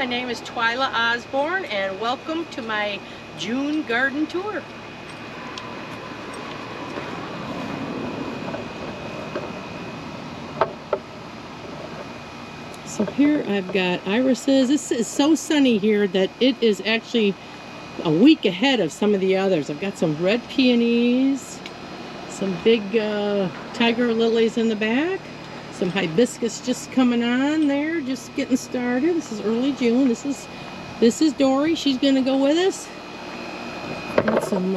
My name is Twyla Osborne and welcome to my June garden tour. So here I've got irises. This is so sunny here that it is actually a week ahead of some of the others. I've got some red peonies, some big tiger lilies in the back, some hibiscus just coming on there, just getting started. This is early June. This is Dory. She's gonna go with us. Got some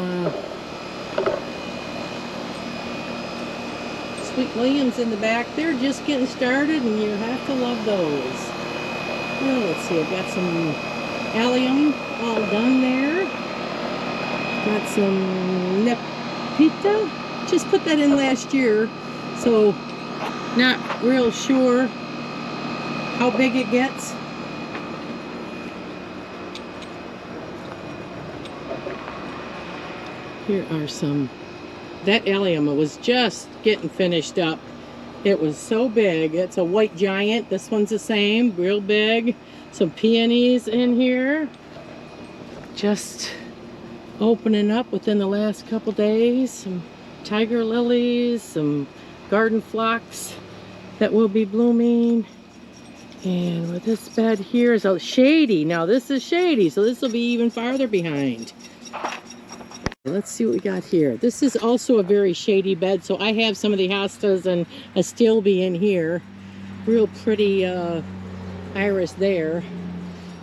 sweet williams in the back. They're just getting started, and you have to love those. Well, let's see. I've got some allium all done there. Got some nepeta. Just put that in last year, so not real sure how big it gets. Here are some. That allium was just getting finished up. It was so big. It's a white giant. This one's the same, real big. Some peonies in here. Just opening up within the last couple days. Some tiger lilies, some garden phlox that will be blooming. And with this bed here is a shady. Now this is shady, so this will be even farther behind. Let's see what we got here. This is also a very shady bed, so I have some of the hostas and a stilby in here. Real pretty iris there.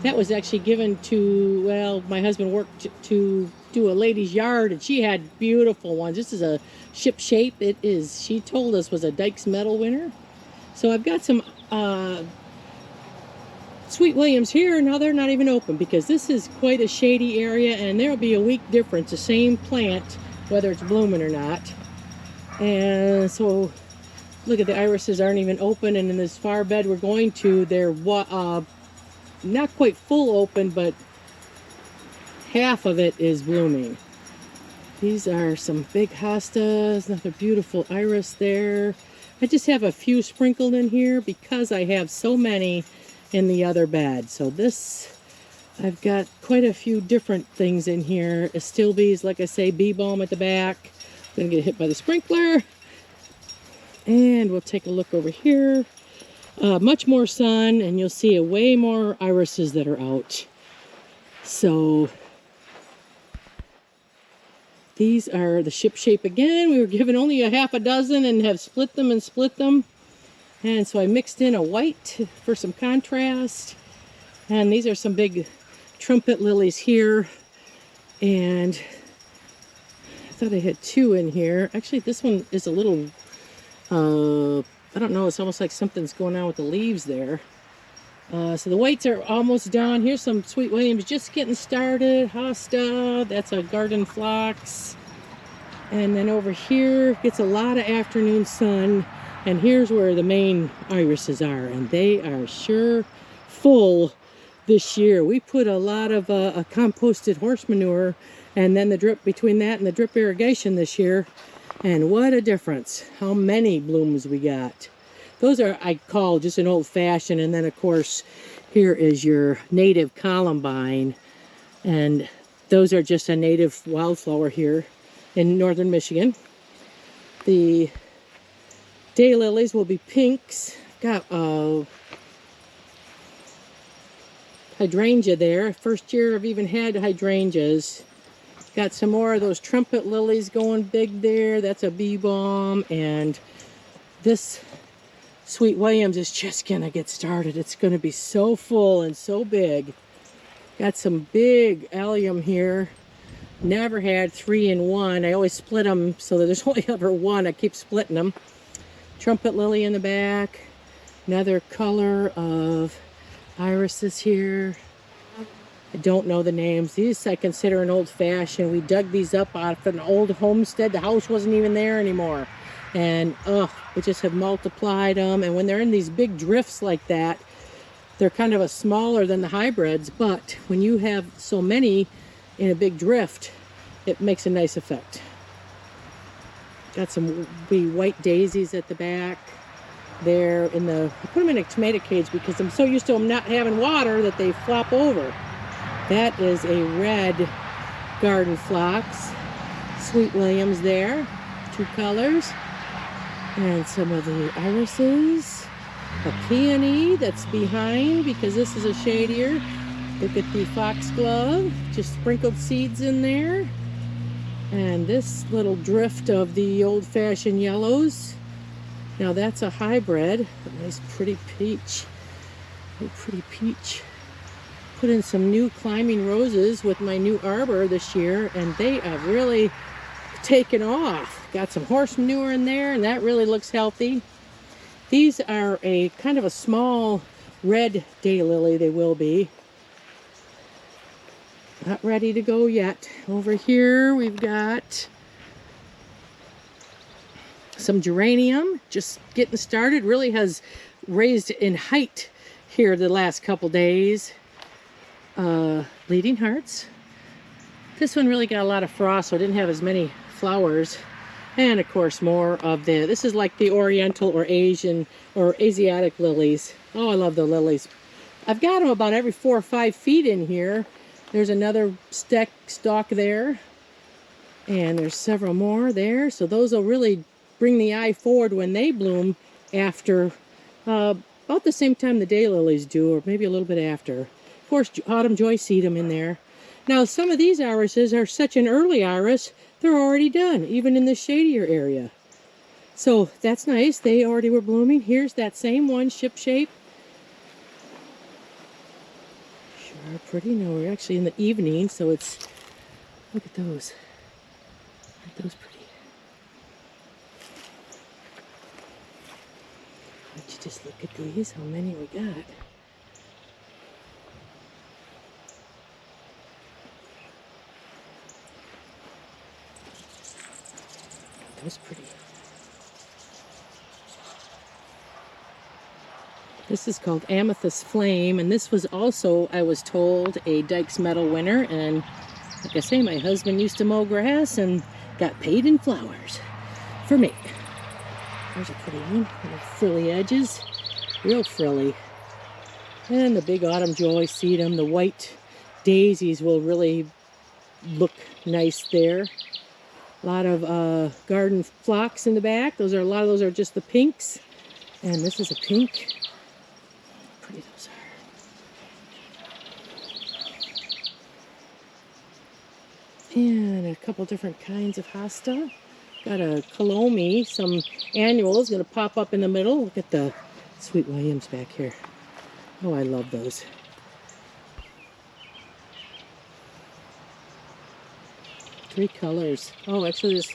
That was actually given to, well, my husband worked to do a lady's yard, and she had beautiful ones. This is a ship shape. It is, she told us, was a Dykes Medal winner. So I've got some sweet williams here. Now they're not even open because this is quite a shady area, and there'll be a week difference, the same plant, whether it's blooming or not. And so look at the irises aren't even open, and in this far bed we're going to, they're not quite full open, but half of it is blooming. These are some big hostas, another beautiful iris there. I just have a few sprinkled in here because I have so many in the other bed. So this, I've got quite a few different things in here. Astilbes, like I say, bee balm at the back. Gonna get hit by the sprinkler. And we'll take a look over here. Much more sun, and you'll see way more irises that are out. So these are the ship shape again. We were given only a half a dozen and have split them and split them. And so I mixed in a white for some contrast. And these are some big trumpet lilies here. And I thought I had two in here. Actually, this one is a little, I don't know, it's almost like something's going on with the leaves there. So the whites are almost done. Here's some sweet williams just getting started. Hosta, that's a garden phlox. And then over here gets a lot of afternoon sun. And here's where the main irises are, and they are sure full this year. We put a lot of a composted horse manure, and then the drip between that and the drip irrigation this year. And what a difference, how many blooms we got. Those are, I call, just an old-fashioned, and then of course here is your native columbine, and those are just a native wildflower here in northern Michigan. The daylilies will be pinks. Got hydrangea there. First year I've even had hydrangeas. Got some more of those trumpet lilies going big there. That's a bee balm. And this sweet williams is just gonna get started. It's gonna be so full and so big. Got some big allium here. Never had 3 in 1. I always split them so that there's only ever one. I keep splitting them. Trumpet lily in the back. Another color of irises here. I don't know the names. These I consider an old-fashioned. We dug these up out of an old homestead. The house wasn't even there anymore. And we just have multiplied them. And when they're in these big drifts like that, they're kind of smaller than the hybrids. But when you have so many in a big drift, it makes a nice effect. Got some wee white daisies at the back. They're in the, I put them in a tomato cage because I'm so used to them not having water that they flop over. That is a red garden phlox. Sweet Williams there, 2 colors. And some of the irises. A peony that's behind because this is a shadier. Look at the foxglove, just sprinkled seeds in there. And this little drift of the old-fashioned yellows. Now that's a hybrid, a nice pretty peach. A pretty peach. Put in some new climbing roses with my new arbor this year, and they have really taken off. Got some horse manure in there, and that really looks healthy. These are a kind of a small red daylily, they will be. Not ready to go yet. Over here we've got some geranium, just getting started. Really has raised in height here the last couple days. Bleeding hearts. This one really got a lot of frost, so it didn't have as many flowers. And of course more of the, this is like the Oriental or Asian or Asiatic lilies. Oh, I love the lilies. I've got them about every 4 or 5 feet in here. There's another stalk there. And there's several more there. So those will really bring the eye forward when they bloom after about the same time the daylilies do, or maybe a little bit after. Of course, autumn joy sedum in there. Now, some of these irises are such an early iris, they're already done, even in the shadier area. So that's nice. They already were blooming. Here's that same one, ship shape. Sure, pretty. Now we're actually in the evening, so it's, look at those. Aren't those pretty? Why don't you just look at these, how many we got. That was pretty. This is called Amethyst Flame, and this was also, I was told, a Dykes Meadow winner. And like I say, my husband used to mow grass and got paid in flowers for me. There's a pretty one, little frilly edges, real frilly. And the big autumn joy sedum, the white daisies will really look nice there. A lot of garden phlox in the back. Those are, a lot of those are just the pinks. And this is a pink. How pretty those are. And a couple different kinds of hosta. Got a colomi, some annuals going to pop up in the middle. Look at the Sweet Williams back here. Oh, I love those. Three colors. Oh, actually there's,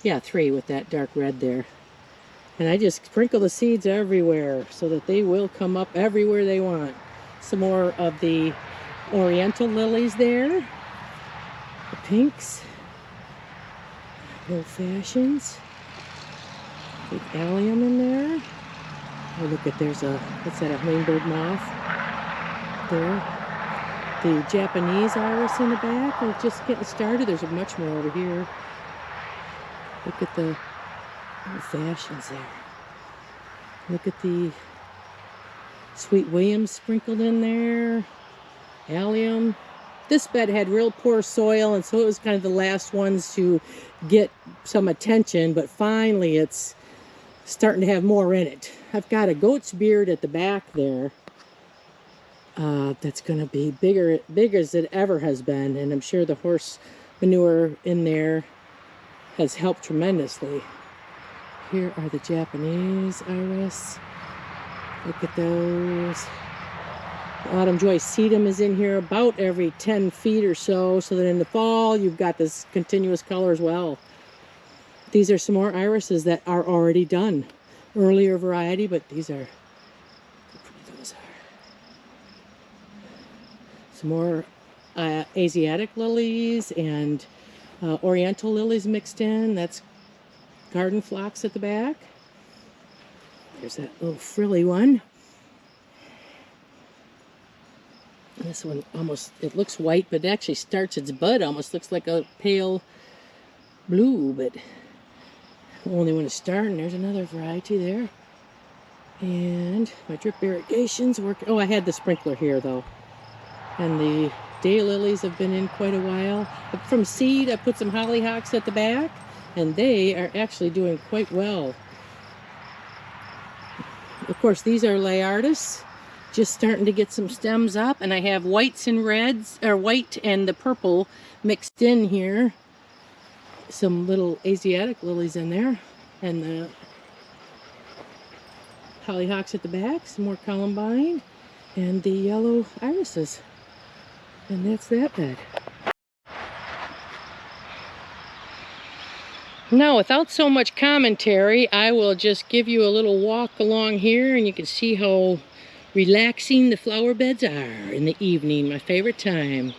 yeah, 3 with that dark red there. And I just sprinkle the seeds everywhere so that they will come up everywhere they want. Some more of the Oriental lilies there. The pinks. Old fashions. Big allium in there. Oh, look at, there's a, what's that, a hummingbird moth there. The Japanese iris in the back. We're just getting started. There's much more over here. Look at the old fashions there. Look at the Sweet Williams sprinkled in there. Allium. This bed had real poor soil, and so it was kind of the last ones to get some attention, but finally it's starting to have more in it. I've got a goat's beard at the back there. That's going to be big as it ever has been, and I'm sure the horse manure in there has helped tremendously. Here are the Japanese iris. Look at those. The autumn joy sedum is in here about every 10 feet or so that in the fall you've got this continuous color as well. These are some more irises that are already done. Earlier variety, but these are, how pretty those are. Some more Asiatic lilies and Oriental lilies mixed in. That's garden phlox at the back. There's that little frilly one. This one almost, it looks white, but it actually starts its bud, almost looks like a pale blue, but only when it's starting. There's another variety there. And my drip irrigation's working. Oh, I had the sprinkler here though. And the daylilies have been in quite a while. From seed, I put some hollyhocks at the back, and they are actually doing quite well. Of course, these are Laertis, just starting to get some stems up, and I have whites and reds, or white and the purple mixed in here. Some little Asiatic lilies in there, and the hollyhocks at the back, some more columbine, and the yellow irises. And that's that bed. Now, without so much commentary, I will just give you a little walk along here, and you can see how relaxing the flower beds are in the evening, my favorite time.